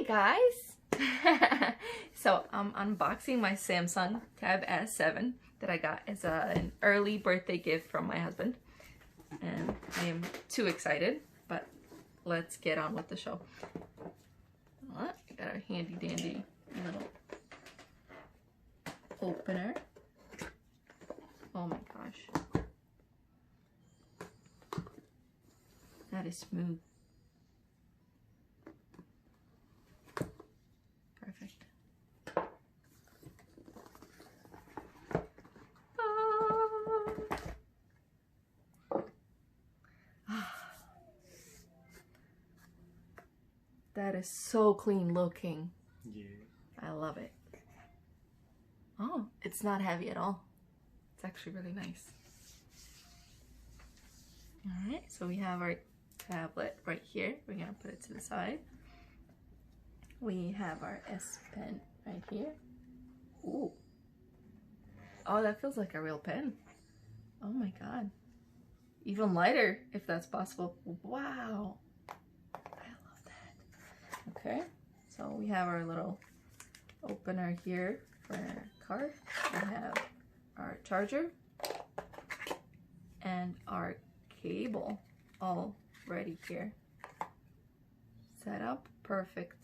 Hi guys! So I'm unboxing my Samsung Tab S7 that I got as an early birthday gift from my husband. And I am too excited, but let's get on with the show. I got a handy dandy little opener. Oh my gosh. That is smooth. Perfect. That is so clean looking. Yeah. I love it. Oh, it's not heavy at all. It's actually really nice. Alright, so we have our tablet right here. We're gonna put it to the side. We have our S Pen right here. Ooh. Oh, that feels like a real pen. Oh my god. Even lighter, if that's possible. Wow. I love that. Okay, so we have our little opener here for our card. We have our charger and our cable all ready here. Set up. Perfect.